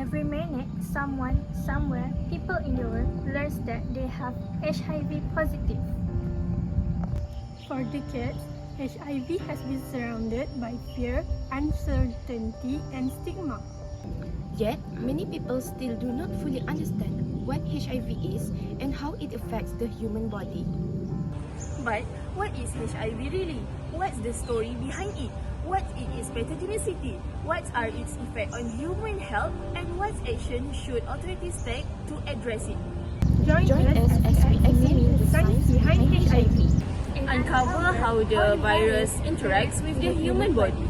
Every minute, someone, somewhere, people in the world learns that they have HIV positive. For decades, HIV has been surrounded by fear, uncertainty, and stigma. Yet, many people still do not fully understand what HIV is and how it affects the human body. But what is HIV really? What's the story behind it? What is pathogenicity? What are its effects on human health? And what action should authorities take to address it? Join us as we examine the science behind HIV. Uncover how the virus interacts with the human body.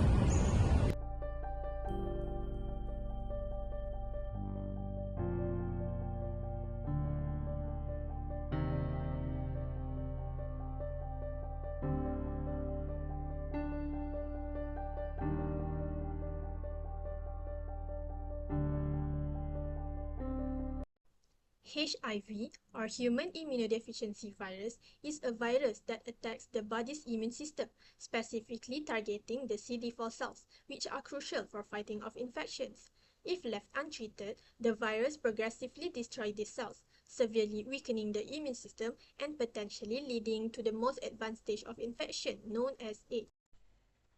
HIV, or human immunodeficiency virus, is a virus that attacks the body's immune system, specifically targeting the CD4 cells, which are crucial for fighting off infections. If left untreated, the virus progressively destroys these cells, severely weakening the immune system and potentially leading to the most advanced stage of infection, known as AIDS.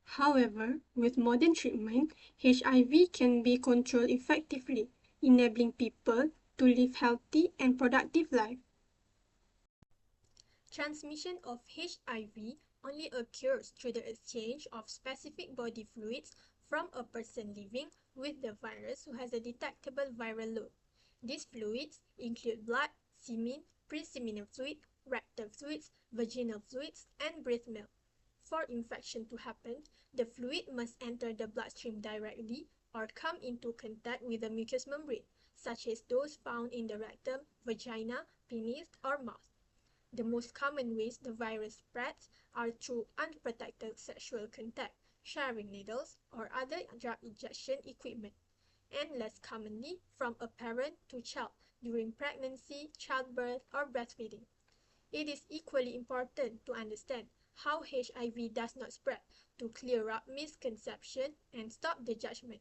However, with modern treatment, HIV can be controlled effectively, enabling people to live healthy and productive lives. Transmission of HIV only occurs through the exchange of specific body fluids from a person living with the virus who has a detectable viral load. These fluids include blood, semen, pre-seminal fluid, rectal fluids, vaginal fluids, and breast milk. For infection to happen, the fluid must enter the bloodstream directly or come into contact with the mucous membrane, such as those found in the rectum, vagina, penis, or mouth. The most common ways the virus spreads are through unprotected sexual contact, sharing needles, or other drug injection equipment, and less commonly from a parent to child during pregnancy, childbirth, or breastfeeding. It is equally important to understand how HIV does not spread to clear up misconception and stop the judgment.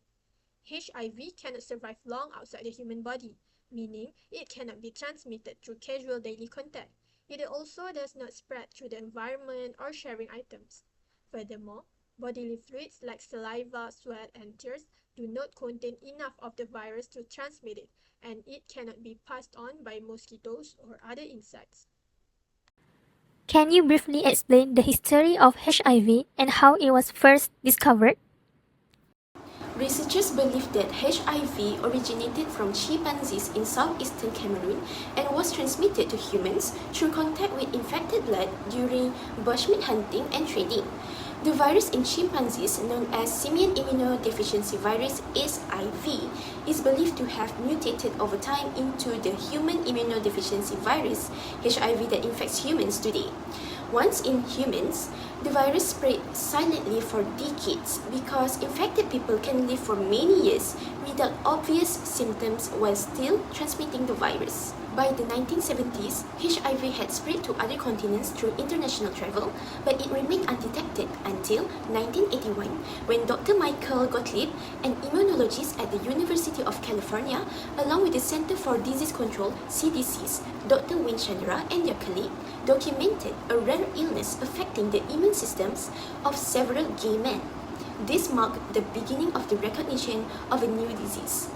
HIV cannot survive long outside the human body, meaning it cannot be transmitted through casual daily contact. It also does not spread through the environment or sharing items. Furthermore, bodily fluids like saliva, sweat, and tears do not contain enough of the virus to transmit it, and it cannot be passed on by mosquitoes or other insects. Can you briefly explain the history of HIV and how it was first discovered? Researchers believe that HIV originated from chimpanzees in southeastern Cameroon and was transmitted to humans through contact with infected blood during bushmeat hunting and trading. The virus in chimpanzees, known as simian immunodeficiency virus (SIV), is believed to have mutated over time into the human immunodeficiency virus (HIV) that infects humans today. Once in humans, the virus spread silently for decades because infected people can live for many years without obvious symptoms while still transmitting the virus. By the 1970s, HIV had spread to other continents through international travel, but it remained undetected until 1981 when Dr. Michael Gottlieb, an immunologist at the University of California, along with the Center for Disease Control (CDC's) Dr. Wayne Chandra and their colleague, documented a rare illness affecting the immune systems of several gay men. This marked the beginning of the recognition of a new disease.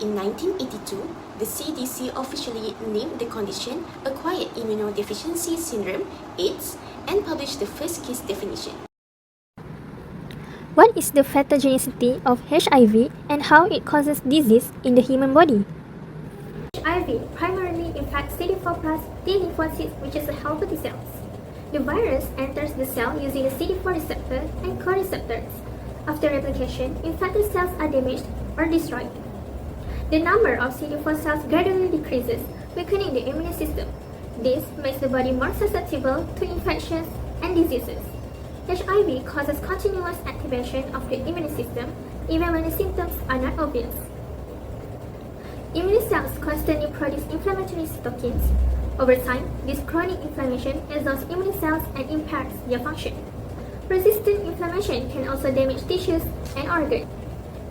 In 1982, the CDC officially named the condition Acquired Immunodeficiency Syndrome, AIDS, and published the first case definition. What is the pathogenicity of HIV and how it causes disease in the human body? HIV primarily infects CD4 plus T lymphocytes, which is a helper T cells. The virus enters the cell using the CD4 receptor and co-receptors. After replication, infected cells are damaged or destroyed. The number of CD4 cells gradually decreases, weakening the immune system. This makes the body more susceptible to infections and diseases. HIV causes continuous activation of the immune system even when the symptoms are not obvious. Immune cells constantly produce inflammatory cytokines. Over time, this chronic inflammation exhausts immune cells and impairs their function. Persistent inflammation can also damage tissues and organs.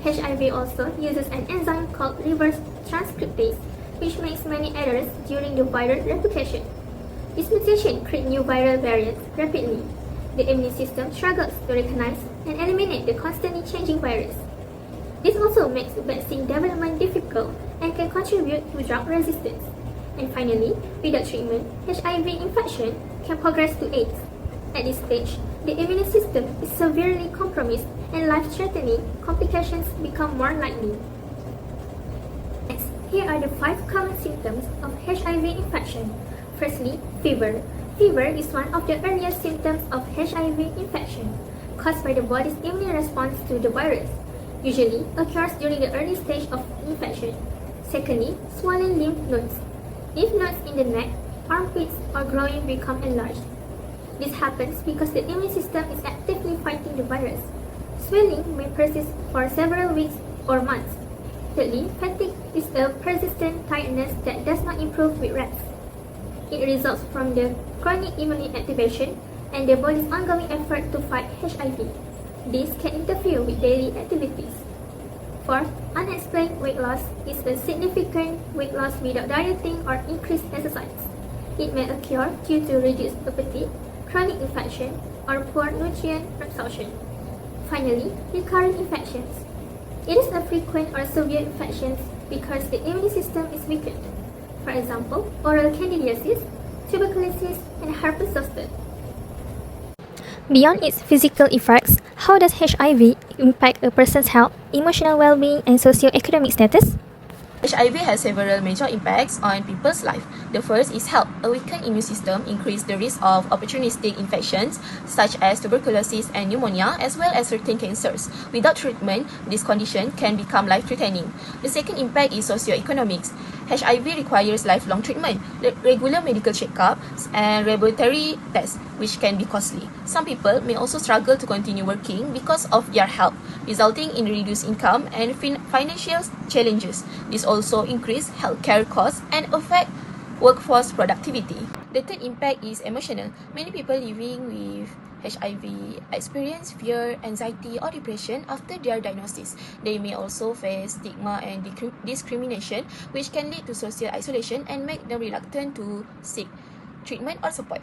HIV also uses an enzyme called reverse transcriptase, which makes many errors during the viral replication. This mutation creates new viral variants rapidly. The immune system struggles to recognize and eliminate the constantly changing virus. This also makes vaccine development difficult and can contribute to drug resistance. And finally, without treatment, HIV infection can progress to AIDS. At this stage, the immune system is severely compromised and life-threatening complications become more likely. Next, here are the 5 common symptoms of HIV infection. Firstly, fever. Fever is one of the earliest symptoms of HIV infection, caused by the body's immune response to the virus. Usually occurs during the early stage of infection. Secondly, swollen lymph nodes. Lymph nodes in the neck, armpits, or groin become enlarged. This happens because the immune system is actively fighting the virus. Swelling may persist for several weeks or months. Thirdly, fatigue is a persistent tiredness that does not improve with rest. It results from the chronic immune activation and the body's ongoing effort to fight HIV. This can interfere with daily activities. Fourth, unexplained weight loss is a significant weight loss without dieting or increased exercise. It may occur due to reduced appetite, chronic infection, or poor nutrient absorption. Finally, recurrent infections. It is a frequent or severe infection because the immune system is weakened. For example, oral candidiasis, tuberculosis, and herpes zoster. Beyond its physical effects, how does HIV impact a person's health, emotional well-being, and socio-economic status? HIV has several major impacts on people's life. The first is health. A weakened immune system increases the risk of opportunistic infections such as tuberculosis and pneumonia, as well as certain cancers. Without treatment, this condition can become life-threatening. The second impact is socioeconomics. HIV requires lifelong treatment, regular medical checkups, and laboratory tests, which can be costly. Some people may also struggle to continue working because of their health, resulting in reduced income and financial challenges. This also increase healthcare costs and affect workforce productivity. The third impact is emotional. Many people living with HIV experience fear, anxiety, or depression after their diagnosis. They may also face stigma and discrimination, which can lead to social isolation and make them reluctant to seek treatment or support.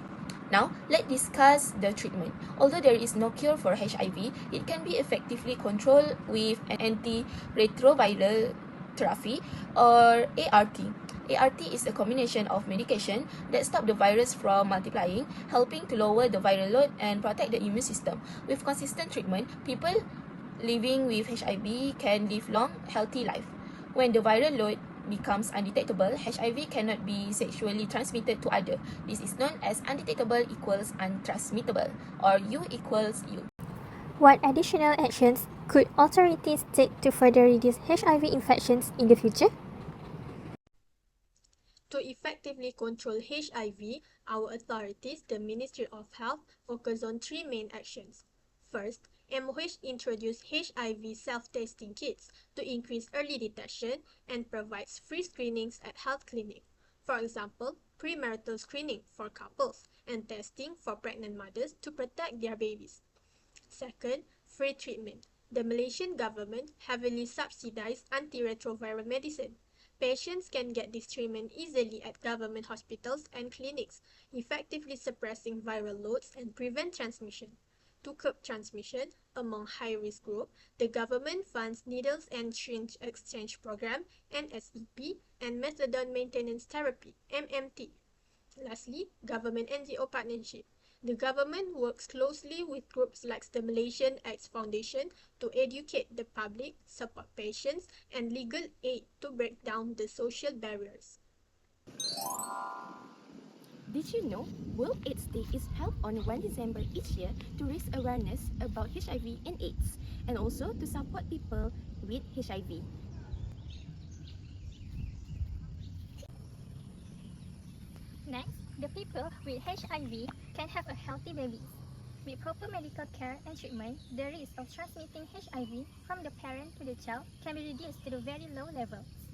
Now, let's discuss the treatment. Although there is no cure for HIV, it can be effectively controlled with an antiretroviral therapy or ART. ART is a combination of medication that stop the virus from multiplying, helping to lower the viral load and protect the immune system. With consistent treatment, people living with HIV can live long, healthy life. When the viral load becomes undetectable, HIV cannot be sexually transmitted to others. This is known as undetectable equals untransmittable, or U equals U. What additional actions could authorities take to further reduce HIV infections in the future? To effectively control HIV, our authorities, the Ministry of Health, focus on 3 main actions. First, MOH introduced HIV self-testing kits to increase early detection and provides free screenings at health clinics. For example, premarital screening for couples and testing for pregnant mothers to protect their babies. Second, free treatment. The Malaysian government heavily subsidized antiretroviral medicine. Patients can get this treatment easily at government hospitals and clinics, effectively suppressing viral loads and prevent transmission. To curb transmission among high-risk groups, the government funds Needles and Syringe Exchange Program (NSEP) and Methadone Maintenance Therapy (MMT). Lastly, government-NGO partnership. The government works closely with groups like the Malaysian AIDS Foundation to educate the public, support patients, and legal aid to break down the social barriers. Did you know World AIDS Day is held on 1 December each year to raise awareness about HIV and AIDS, and also to support people with HIV? Next, the people with HIV can have a healthy baby. With proper medical care and treatment, the risk of transmitting HIV from the parent to the child can be reduced to the very low levels.